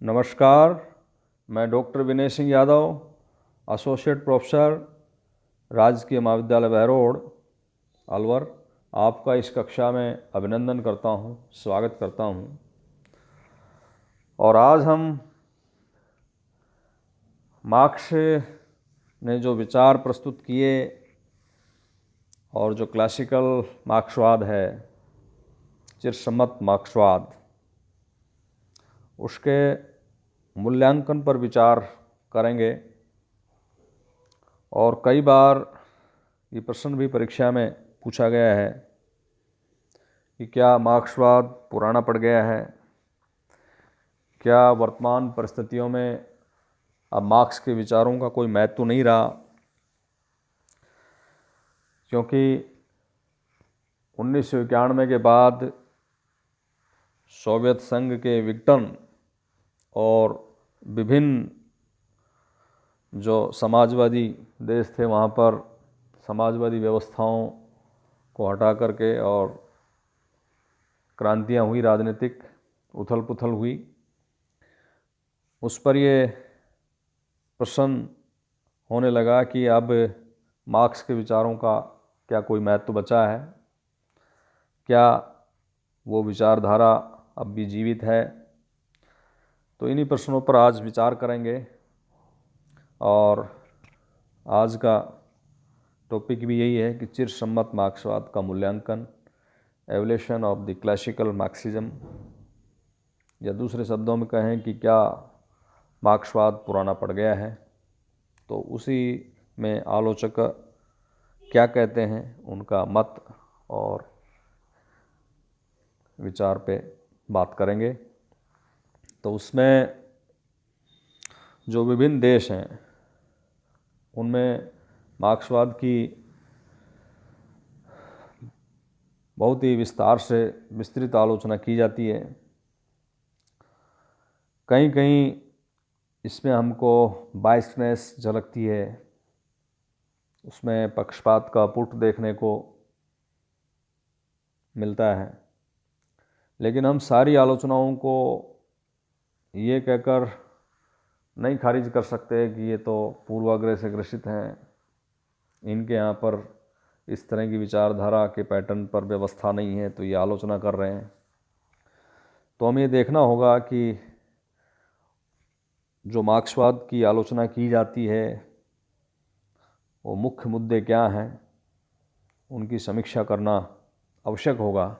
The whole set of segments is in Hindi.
नमस्कार। मैं doctor Vinay Singh Yadav, associate professor, राजकीय महाविद्यालय बहरोड, अलवर, आपका इस कक्षा में अभिनंदन करता हूं, स्वागत करता हूं। और आज हम मार्क्स ने जो विचार प्रस्तुत किए और जो क्लासिकल मार्क्सवाद है, चिरसम्मत मार्क्सवाद, उसके मूल्यांकन पर विचार करेंगे। और कई बार ये प्रश्न भी परीक्षा में पूछा गया है कि क्या मार्क्सवाद पुराना पड़ गया है, क्या वर्तमान परिस्थितियों में अब मार्क्स के विचारों का कोई महत्व तो नहीं रहा, क्योंकि 1991 के बाद सोवियत संघ के विघटन और विभिन्न जो समाजवादी देश थे वहाँ पर समाजवादी व्यवस्थाओं को हटा करके और क्रांतियाँ हुई, राजनीतिक उथल पुथल हुई। उस पर ये प्रश्न होने लगा कि अब मार्क्स के विचारों का क्या कोई महत्व बचा है, क्या वो विचारधारा अब भी जीवित है। तो इन्हीं प्रश्नों पर आज विचार करेंगे। और आज का टॉपिक भी यही है कि चिरसम्मत मार्क्सवाद का मूल्यांकन, evolution of the classical Marxism, या दूसरे शब्दों में कहें कि क्या मार्क्सवाद पुराना पड़ गया है। तो उसी में आलोचक क्या कहते हैं, उनका मत और विचार पे बात करेंगे। तो उसमें जो विभिन्न देश हैं उनमें मार्क्सवाद की बहुत ही विस्तार से विस्तृत आलोचना की जाती है। कहीं कहीं इसमें हमको बायसनेस झलकती है, उसमें पक्षपात का पुट देखने को मिलता है। लेकिन हम सारी आलोचनाओं को ये कहकर नहीं खारिज कर सकते कि ये तो पूर्वाग्रह से ग्रसित हैं, इनके यहाँ पर इस तरह की विचारधारा के पैटर्न पर व्यवस्था नहीं है तो ये आलोचना कर रहे हैं। तो हमें ये देखना होगा कि जो मार्क्सवाद की आलोचना की जाती है वो मुख्य मुद्दे क्या हैं, उनकी समीक्षा करना आवश्यक होगा।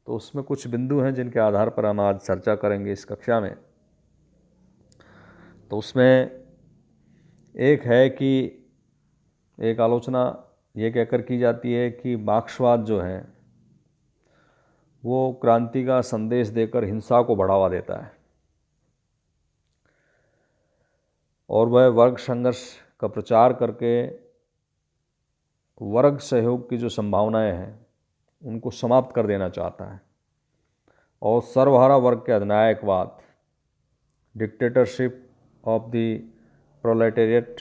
तो उसमें कुछ बिंदु हैं जिनके आधार पर हम आज चर्चा करेंगे इस कक्षा में। तो उसमें एक है कि एक आलोचना ये कहकर की जाती है कि मार्क्सवाद जो है वो क्रांति का संदेश देकर हिंसा को बढ़ावा देता है और वह वर्ग संघर्ष का प्रचार करके वर्ग सहयोग की जो संभावनाएं हैं उनको समाप्त कर देना चाहता है। और सर्वहारा वर्ग के अधिनायकवाद, डिक्टेटरशिप ऑफ द प्रोलेटेरिएट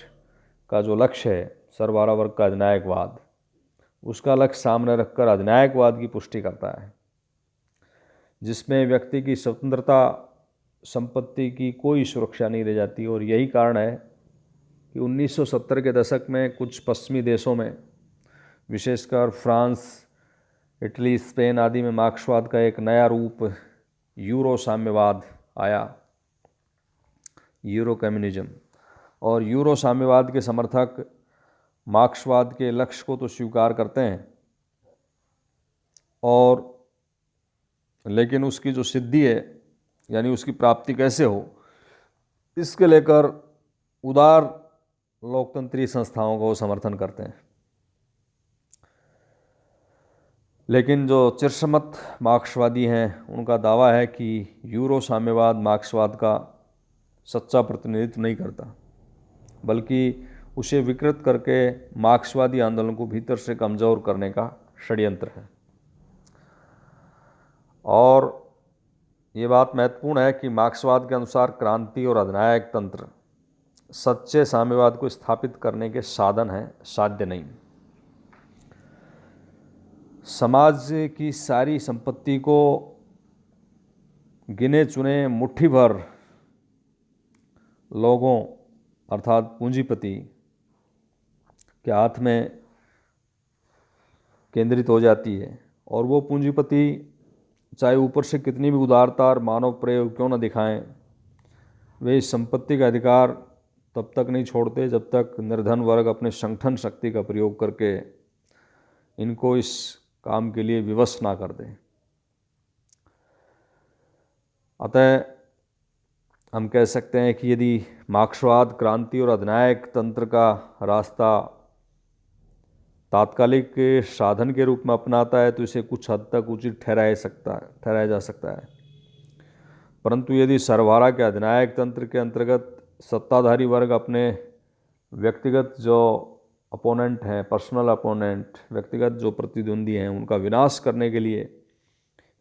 का जो लक्ष्य है, सर्वहारा वर्ग का अधिनायकवाद, उसका लक्ष्य सामने रखकर अधिनायकवाद की पुष्टि करता है, जिसमें व्यक्ति की स्वतंत्रता, संपत्ति की कोई सुरक्षा नहीं रह जाती। और यही कारण है कि 1970 के दशक में कुछ पश्चिमी देशों में, विशेषकर फ्रांस, इटली, स्पेन आदि में मार्क्सवाद का एक नया रूप यूरो साम्यवाद आया, यूरो कम्युनिज्म। और यूरो साम्यवाद के समर्थक मार्क्सवाद के लक्ष्य को तो स्वीकार करते हैं और लेकिन उसकी जो सिद्धि है, यानी उसकी प्राप्ति कैसे हो, इसके लेकर उदार लोकतंत्री संस्थाओं को समर्थन करते हैं। लेकिन जो चिरसम्मत मार्क्सवादी हैं उनका दावा है कि यूरो साम्यवाद मार्क्सवाद का सच्चा प्रतिनिधित्व नहीं करता, बल्कि उसे विकृत करके मार्क्सवादी आंदोलन को भीतर से कमज़ोर करने का षड्यंत्र है। और ये बात महत्वपूर्ण है कि मार्क्सवाद के अनुसार क्रांति और अधिनायक तंत्र सच्चे साम्यवाद को स्थापित करने के साधन हैं, साध्य नहीं। समाज की सारी संपत्ति को गिने चुने मुट्ठी भर लोगों अर्थात पूंजीपति के हाथ में केंद्रित हो जाती है, और वो पूंजीपति चाहे ऊपर से कितनी भी उदारता और मानव प्रयोग क्यों न दिखाएं, वे इस संपत्ति का अधिकार तब तक नहीं छोड़ते जब तक निर्धन वर्ग अपने संगठन शक्ति का प्रयोग करके इनको इस काम के लिए विवश ना कर दें। अतः हम कह सकते हैं कि यदि मार्क्सवाद क्रांति और अधिनायक तंत्र का रास्ता तात्कालिक साधन के रूप में अपनाता है तो इसे कुछ हद तक उचित ठहराया जा सकता है, परंतु यदि सर्वहारा के अधिनायक तंत्र के अंतर्गत सत्ताधारी वर्ग अपने व्यक्तिगत जो अपोनेंट हैं, पर्सनल अपोनेंट, व्यक्तिगत जो प्रतिद्वंदी हैं, उनका विनाश करने के लिए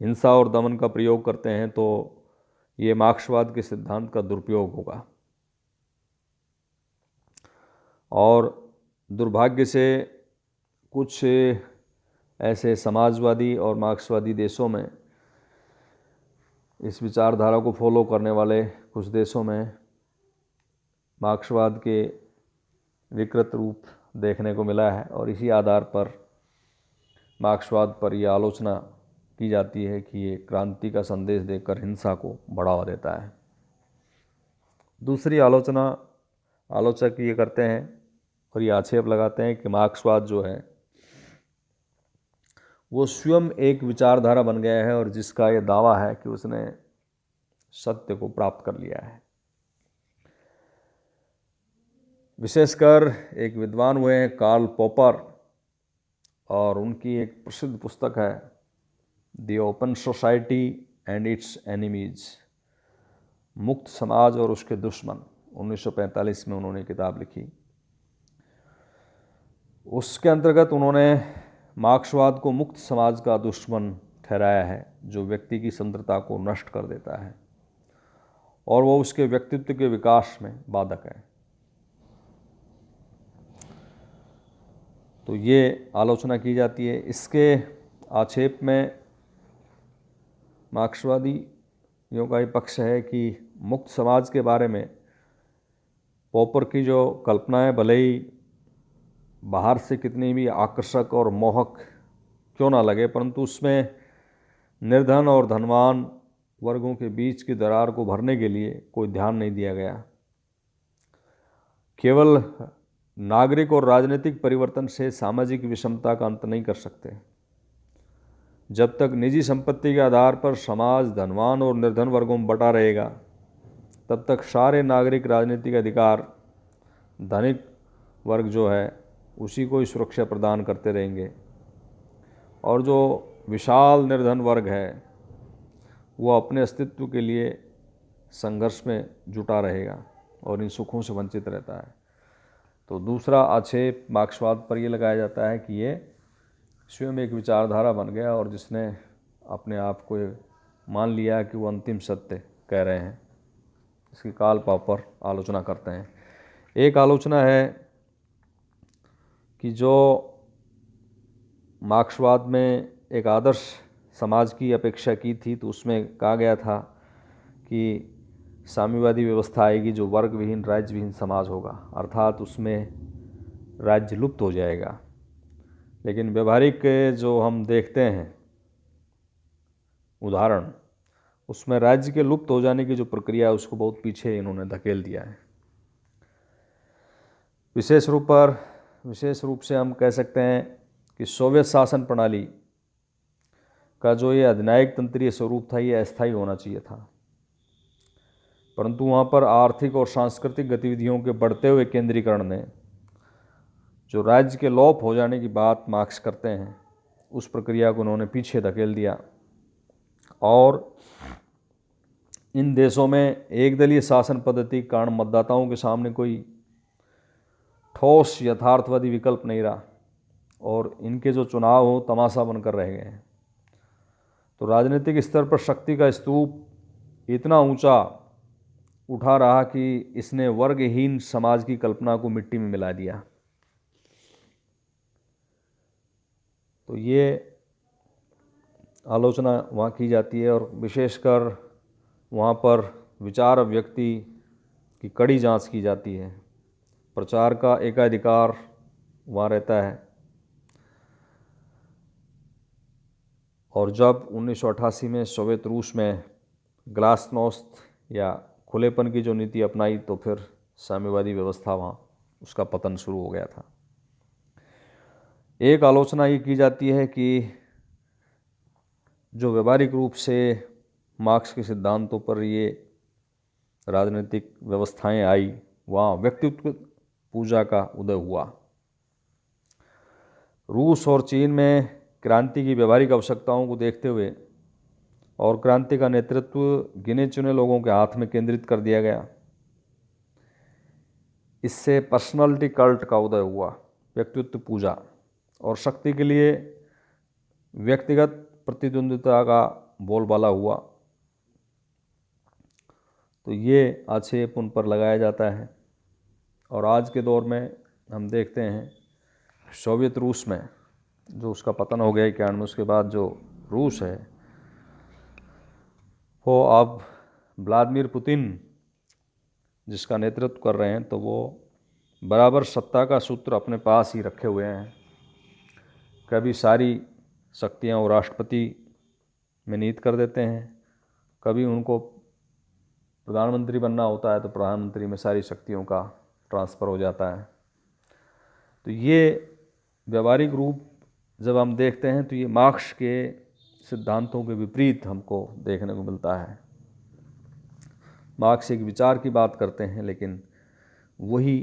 हिंसा और दमन का प्रयोग करते हैं तो ये मार्क्सवाद के सिद्धांत का दुरुपयोग होगा। और दुर्भाग्य से कुछ ऐसे समाजवादी और मार्क्सवादी देशों में, इस विचारधारा को फॉलो करने वाले कुछ देशों में मार्क्सवाद के विकृत रूप देखने को मिला है, और इसी आधार पर मार्क्सवाद पर यह आलोचना की जाती है कि ये क्रांति का संदेश देकर हिंसा को बढ़ावा देता है। दूसरी आलोचक ये करते हैं और ये आक्षेप लगाते हैं कि मार्क्सवाद जो है वो स्वयं एक विचारधारा बन गया है और जिसका ये दावा है कि उसने सत्य को प्राप्त कर लिया है। विशेषकर एक विद्वान हुए हैं कार्ल पॉपर, और उनकी एक प्रसिद्ध पुस्तक है the open society and it's enemies, मुक्त समाज और उसके दुश्मन। 1945 में उन्होंने किताब लिखी। उसके अंतर्गत उन्होंने मार्क्सवाद को मुक्त समाज का दुश्मन ठहराया है, जो व्यक्ति की स्वतंत्रता को नष्ट कर देता है और वो उसके व्यक्तित्व के विकास में बाधक है। तो ये आलोचना की जाती है। इसके आक्षेप में मार्क्सवादियों का ये पक्ष है कि मुक्त समाज के बारे में पॉपर की जो कल्पना है, भले ही बाहर से कितनी भी आकर्षक और मोहक क्यों ना लगे, परंतु उसमें निर्धन और धनवान वर्गों के बीच की दरार को भरने के लिए कोई ध्यान नहीं दिया गया। केवल नागरिक और राजनीतिक परिवर्तन से सामाजिक विषमता का अंत नहीं कर सकते। जब तक निजी संपत्ति के आधार पर समाज धनवान और निर्धन वर्गों में बटा रहेगा, तब तक सारे नागरिक राजनीतिक अधिकार धनिक वर्ग जो है उसी को ही सुरक्षा प्रदान करते रहेंगे, और जो विशाल निर्धन वर्ग है वो अपने अस्तित्व के लिए संघर्ष में जुटा रहेगा और इन सुखों से वंचित रहता है। तो दूसरा आक्षेप मार्क्सवाद पर यह लगाया जाता है कि ये स्वयं एक विचारधारा बन गया और जिसने अपने आप को मान लिया कि वो अंतिम सत्य कह रहे हैं। इसकी कार्ल पॉपर आलोचना करते हैं। एक आलोचना है कि जो मार्क्सवाद में एक आदर्श समाज की अपेक्षा की थी, तो उसमें कहा गया था कि साम्यवादी व्यवस्था आएगी जो वर्ग विहीन राज्य विहीन समाज होगा, अर्थात उसमें राज्य लुप्त हो जाएगा। लेकिन व्यवहारिक जो हम देखते हैं उदाहरण, उसमें राज्य के लुप्त हो जाने की जो प्रक्रिया है उसको बहुत पीछे इन्होंने धकेल दिया है। विशेष रूप से हम कह सकते हैं कि सोवियत शासन प्रणाली का जो ये अधिनायक तंत्रीय स्वरूप था ये अस्थायी होना चाहिए था, परंतु वहाँ पर आर्थिक और सांस्कृतिक गतिविधियों के बढ़ते हुए केंद्रीकरण ने जो राज्य के लोप हो जाने की बात मार्क्स करते हैं, उस प्रक्रिया को उन्होंने पीछे धकेल दिया और इन देशों में एक दलीय शासन पद्धति के कारण मतदाताओं के सामने कोई ठोस यथार्थवादी विकल्प नहीं रहा और इनके जो चुनाव हो तमाशा बनकर रह गए हैं। तो राजनीतिक स्तर पर शक्ति का स्तूप इतना ऊंचा उठा रहा कि इसने वर्गहीन समाज की कल्पना को मिट्टी में मिला दिया। तो ये आलोचना वहाँ की जाती है और विशेषकर वहाँ पर विचार अभिव्यक्ति की कड़ी जांच की जाती है, प्रचार का एकाधिकार वहाँ रहता है। और जब 1988 में सोवियत रूस में ग्लासनोस्त या खुलेपन की जो नीति अपनाई तो फिर साम्यवादी व्यवस्था वहाँ उसका पतन शुरू हो गया था। एक आलोचना ये की जाती है कि जो व्यवहारिक रूप से मार्क्स के सिद्धांतों पर ये राजनीतिक व्यवस्थाएं आई, वहाँ व्यक्तित्व पूजा का उदय हुआ। रूस और चीन में क्रांति की व्यवहारिक आवश्यकताओं को देखते हुए और क्रांति का नेतृत्व गिने चुने लोगों के हाथ में केंद्रित कर दिया गया। इससे पर्सनालिटी कल्ट का उदय हुआ, व्यक्तित्व पूजा, और शक्ति के लिए व्यक्तिगत प्रतिद्वंद्विता का बोलबाला हुआ। तो ये आक्षेप उन पर लगाया जाता है। और आज के दौर में हम देखते हैं सोवियत रूस में जो उसका पतन हो गया 91, उसके बाद जो रूस है वो अब व्लादिमीर पुतिन जिसका नेतृत्व कर रहे हैं, तो वो बराबर सत्ता का सूत्र अपने पास ही रखे हुए हैं। कभी सारी शक्तियां वो राष्ट्रपति में निहित कर देते हैं, कभी उनको प्रधानमंत्री बनना होता है तो प्रधानमंत्री में सारी शक्तियों का ट्रांसफ़र हो जाता है। तो ये व्यवहारिक रूप जब हम देखते हैं तो ये मार्क्स के सिद्धांतों के विपरीत हमको देखने को मिलता है। मार्क्स एक विचार की बात करते हैं, लेकिन वही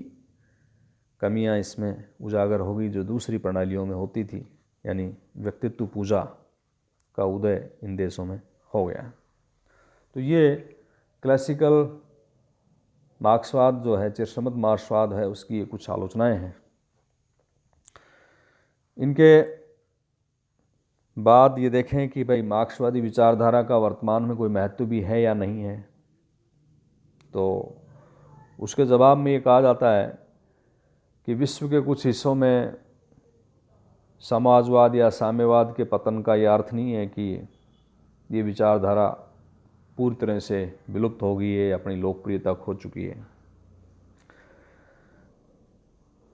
कमियां इसमें उजागर होगी जो दूसरी प्रणालियों में होती थी, यानी व्यक्तित्व पूजा का उदय इन देशों में हो गया। तो ये क्लासिकल मार्क्सवाद जो है, चिरसम्मत मार्क्सवाद है, उसकी कुछ आलोचनाएं हैं। इनके बाद ये देखें कि भाई मार्क्सवादी विचारधारा का वर्तमान में कोई महत्व भी है या नहीं है। तो उसके जवाब में ये कहा जाता है कि विश्व के कुछ हिस्सों में समाजवाद या साम्यवाद के पतन का यह अर्थ नहीं है कि ये विचारधारा पूरी तरह से विलुप्त हो गई है, अपनी लोकप्रियता खो चुकी है।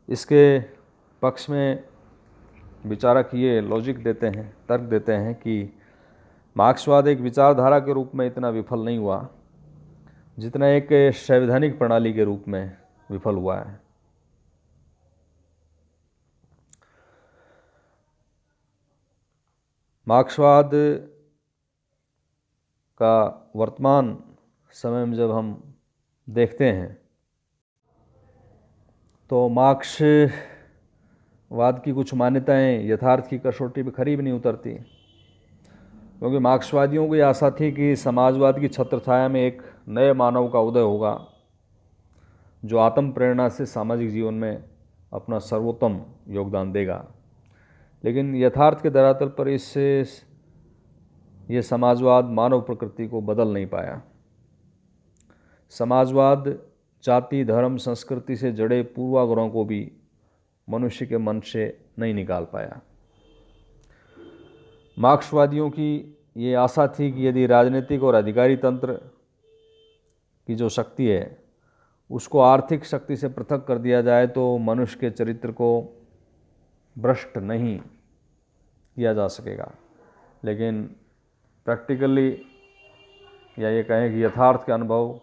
इसके पक्ष में विचारक ये लॉजिक देते हैं, तर्क देते हैं कि मार्क्सवाद एक विचारधारा के रूप में इतना विफल नहीं हुआ जितना एक संवैधानिक प्रणाली के रूप में विफल हुआ है। मार्क्सवाद का वर्तमान समय में जब हम देखते हैं तो मार्क्सवाद की कुछ मान्यताएं यथार्थ की कसौटी पर खरी भी नहीं उतरती, क्योंकि मार्क्सवादियों को आशा थी कि समाजवाद की छत्रछाया में एक नए मानव का उदय होगा जो आत्म प्रेरणा से सामाजिक जीवन में अपना सर्वोत्तम योगदान देगा। लेकिन यथार्थ के धरातल पर इससे ये समाजवाद मानव प्रकृति को बदल नहीं पाया। समाजवाद जाति, धर्म, संस्कृति से जड़े पूर्वाग्रहों को भी मनुष्य के मन से नहीं निकाल पाया। मार्क्सवादियों की ये आशा थी कि यदि राजनीतिक और अधिकारी तंत्र की जो शक्ति है उसको आर्थिक शक्ति से पृथक कर दिया जाए तो मनुष्य के चरित्र को भ्रष्ट नहीं किया जा सकेगा। लेकिन प्रैक्टिकली या ये कहें कि यथार्थ के अनुभव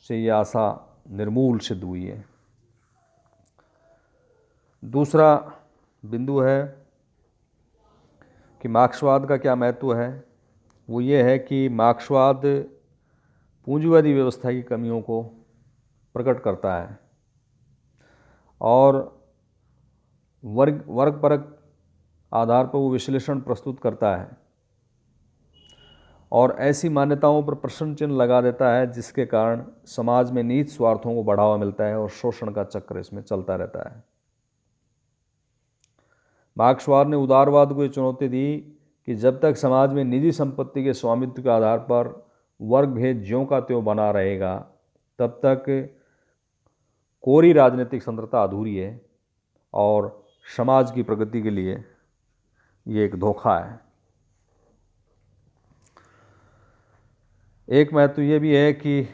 से ये आशा निर्मूल सिद्ध हुई है। दूसरा बिंदु है कि मार्क्सवाद का क्या महत्व है। वो ये है कि मार्क्सवाद पूंजीवादी व्यवस्था की कमियों को प्रकट करता है और वर्गपरक आधार पर वो विश्लेषण प्रस्तुत करता है और ऐसी मान्यताओं पर प्रश्न चिन्ह लगा देता है जिसके कारण समाज में नीच स्वार्थों को बढ़ावा मिलता है और शोषण का चक्र इसमें चलता रहता है। मार्क्सवाद ने उदारवाद को ये चुनौती दी कि जब तक समाज में निजी संपत्ति के स्वामित्व के आधार पर वर्ग भेद ज्यों का त्यों बना रहेगा तब तक कोरी राजनीतिक संरचना अधूरी है और समाज की प्रगति के लिए ये एक धोखा है। एक महत्व ये भी है कि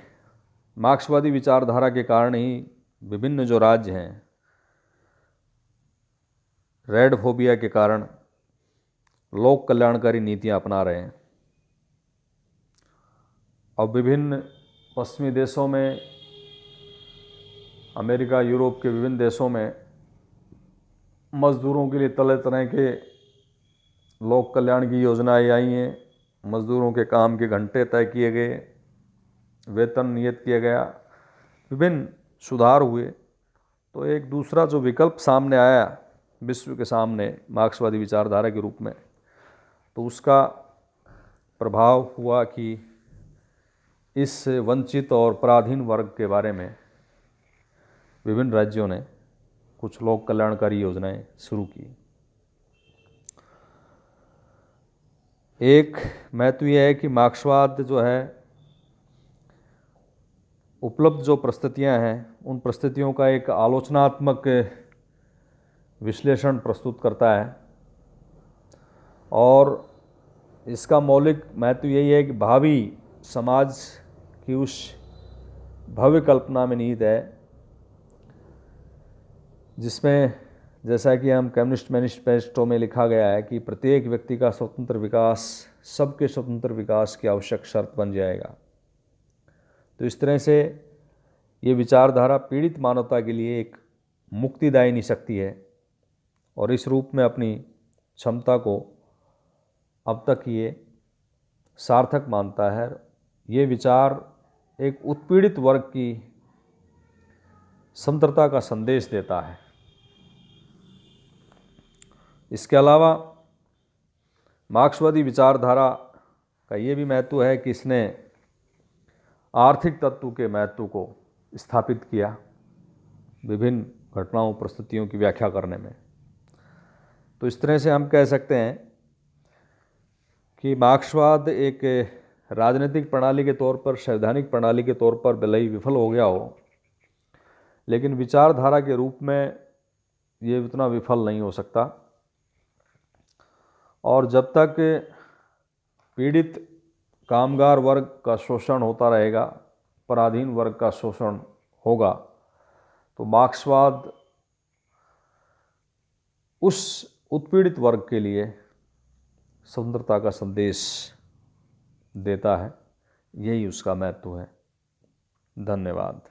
मार्क्सवादी विचारधारा के कारण ही विभिन्न जो राज्य हैं रेड फोबिया के कारण लोक कल्याणकारी नीतियां अपना रहे हैं। और विभिन्न पश्चिमी देशों में, अमेरिका, यूरोप के विभिन्न देशों में मज़दूरों के लिए तरह तरह के लोक कल्याण की योजनाएं आई हैं। मज़दूरों के काम के घंटे तय किए गए, वेतन नियत किया गया, विभिन्न सुधार हुए। तो एक दूसरा जो विकल्प सामने आया विश्व के सामने मार्क्सवादी विचारधारा के रूप में, तो उसका प्रभाव हुआ कि इस वंचित और पराधीन वर्ग के बारे में विभिन्न राज्यों ने कुछ लोक कल्याणकारी योजनाएं शुरू की। एक महत्व यह है कि मार्क्सवाद जो है उपलब्ध जो परिस्थितियां हैं उन परिस्थितियों का एक आलोचनात्मक विश्लेषण प्रस्तुत करता है, और इसका मौलिक महत्व यही है कि भावी समाज की उस भव्य कल्पना में निहित है जिसमें, जैसा कि हम कम्युनिस्ट मैनिफेस्टो में लिखा गया है कि प्रत्येक व्यक्ति का स्वतंत्र विकास सबके स्वतंत्र विकास की आवश्यक शर्त बन जाएगा। तो इस तरह से ये विचारधारा पीड़ित मानवता के लिए एक मुक्तिदायिनी शक्ति है, और इस रूप में अपनी क्षमता को अब तक ये सार्थक मानता है। ये विचार एक उत्पीड़ित वर्ग की समग्रता का संदेश देता है। इसके अलावा मार्क्सवादी विचारधारा का ये भी महत्व है कि इसने आर्थिक तत्व के महत्व को स्थापित किया विभिन्न घटनाओं परिस्थितियों की व्याख्या करने में। तो इस तरह से हम कह सकते हैं कि मार्क्सवाद एक राजनीतिक प्रणाली के तौर पर, संवैधानिक प्रणाली के तौर पर भले ही विफल हो गया हो, लेकिन विचारधारा के रूप में ये उतना विफल नहीं हो सकता। और जब तक पीड़ित कामगार वर्ग का शोषण होता रहेगा, पराधीन वर्ग का शोषण होगा, तो मार्क्सवाद उस उत्पीड़ित वर्ग के लिए स्वतंत्रता का संदेश देता है। यही उसका महत्व है। धन्यवाद।